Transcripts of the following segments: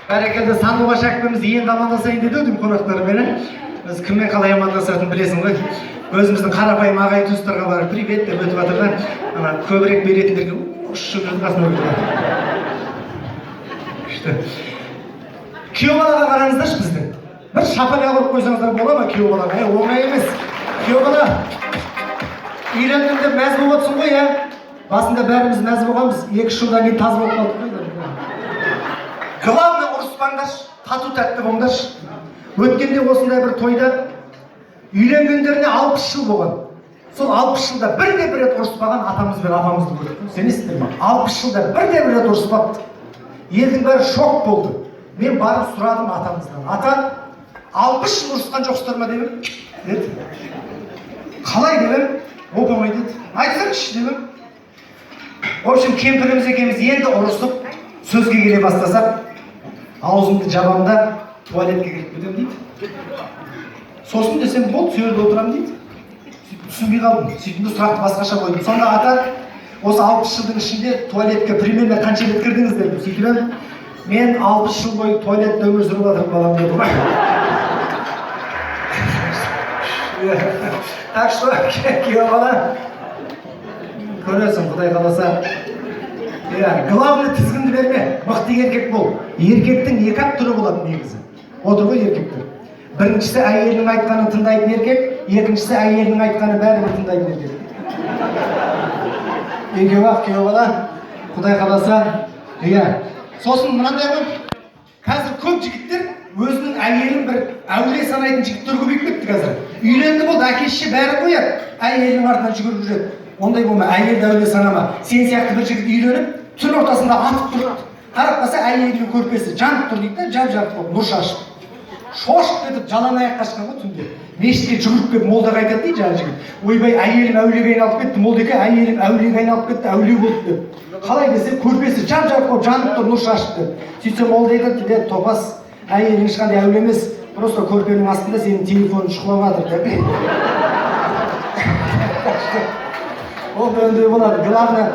Бәрекелді, Сандуғаш әкпеміз енді амандасайын деді өдім қонақтарымен. Біз кіммен қалай амандасатынын білесің ғой. Өзіміздің қарапайым ағай туыстарға барып привет деп өтіп жатырған, көбірек беретіндерге ұшып қасына өтіп. Күйеу балаға қараңыздаршы біздің. Бір шапалақ ұрып қойсаңыздар бола ма күйеу балаға? Оңай емес. Күйеу бала үйлендім деп мәз болып отырсың ғой, басында бәріміз мәз болғанбыз, 2 жылдан кейін таз болып қалдық қой. Главное, ұрыспаңдаршы, тату тәтті болыңдаршы. Өткенде осындай бір тойда үйленгендеріне 60 жыл болған. Сол 60 жылда бірде-бір рет ұрыспаған атамыз бен апамызды көрдік. Сенесіздер ме? 60 жылда бірде-бір рет ұрыспапты. Елдің бәрі шок болды. Мен барып сұрадым атамыздан. Ата, 60 жыл ұрысқан жоқсыздар ма дедім. Деді. Қалай дедім? Оп-оңай деді. Айтсаңшы дедім. В общем, кемпіріміз екеуміз енді ұрысып, сөзге келе бастасақ, аузымды жабамда туалетке кіріп кетем дейді. Сосын десем, болды, сөйледі отырам дейді. Түсінбей қалдым. Сөйтімді сұрақты басқаша қойдым. Сонда ата, осы 60 жылдың ішінде туалетке примерно қанша рет кірдіңіз дедім. Сөйтіп мен 60 жыл бойы туалетте өмір сүріп жатырмын балам дедім. Так что, күйеу бала, көресің, Құдай қаласа. Главный тізгінді берме, мықты еркек бол. Еркектің 2 түрі болады негізі. Отыр ғой еркектер. Біріншісі әйелінің айтқанын тыңдайтын еркек, екіншісі әйелінің айтқанын бәрібір тыңдайтын еркек. Екеуі-ақ күйеу бала, Құдай қаласа. Сосын мынандай ғой, қазір көп жігіттер өзінің әйелін бір әулие санайтын жігіттер көбейіп кетті қазір. Үйленді болды, әке-шеше бәрі қояды, әйелінің артынан жүгіріп жүреді. Ондай болма, әйелді әулие санама. Сен сияқты бір жігіт үйленіп, түн ортасында атып тұрады. Қарап қалса әйелінің көрпесі жанып тұр дейді, жап-жарық болып нұр шашып. Шошып кетіп, жалаң аяққа шыққан ғой түнде. Мешітке жүгіріп келіп, молдаға айтады дейді жаңа жігіт. Ойбай, әйелім әулиеге айналып кетті, молдеке әйелім әулиеге айналып кетті, әулие болды деп. Қалай десе, көрпесі жап-жарық болып жанып тұр, нұр шашып деп. Сөйтсе молда айтады, топас, әйелің ешқандай әулие емес, просто көрпенің астында сенің телефоның шұқылап жатыр деп. Ол да өндей болады. Главное,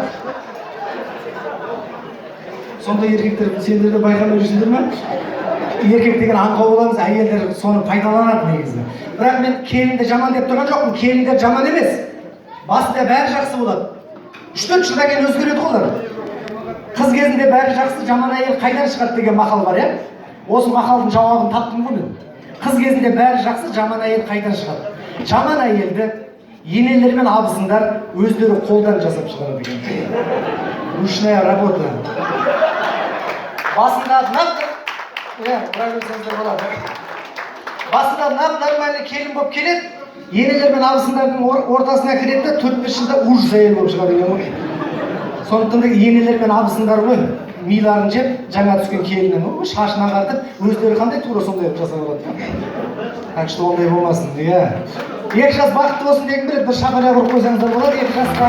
сонда еркектер, сендер де байқамай жүрсіңдер ме? Еркек деген аңқау боламыз, әйелдер соны пайдаланады негізі. Бірақ мен келінді жаман деп тұрған жоқпын, келіндер жаман емес. Басында бәрі жақсы болады. 3-4 жылдан кейін өзгереді олар. Қыз кезінде бәрі жақсы, жаман әйел қайдан шығады деген мақал бар, Осы мақалдың жауабын таптым ғой мен. Қыз кезінде бәрі жақсы, жаман әйел қайдан шығады? Жаман әйелді енелер мен абысындар өздері қолдан жасап шығарады екен. Ручная работа. Басында нормальный келін болып келеді, енелер мен абысындардың ортасына кіреді, 4-5 жылда ужас әйел болып шығады екен. Сондықтан да енелер мен абысындар ғой, миларын жеп, жаңа түскен келіннің шашын ағартып, өздері қандай тура сондай жасап алады. Так что ондай болмасын. 2 жас бақытты болсын дегім келеді, бір шапалақ ұрып қойсаңыздар болады, 2 жасқа.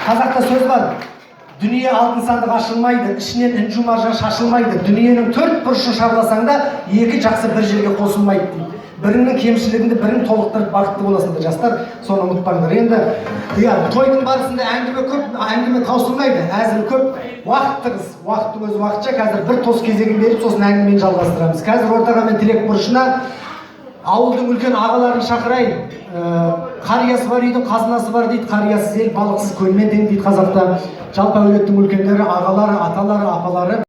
Қазақта сөз бар. Дүние алтын сандық ашылмайды, ішінен інжу-маржан шашылмайды. Дүниенің 4 бұрышын шарласаң да, 2 жақсы бір жерге қосылмайды дейді. Бірінің кемшілігінде бірін толықтырып бақытты боласыңдар жастар, соны ұмытпаңдар. Енді тойдың барысында әңгіме көп, әңгіме таусылмайды, әзіл көп, уақытты қыз, уақыттың өзі уақытша. Қазір бір тос кезегін беріп, сосын әңгімені жалғастырамыз. Қазір ортаға мен тілек бұрышына ауылдың үлкен ағаларын шақырайын. Қариясы бар үйдің қазынасы бар дейді, қариясыз ел балықсыз көлмен тең дейді қазақта. Жалпы әулеттің үлкендері, ағалары, аталары, апалары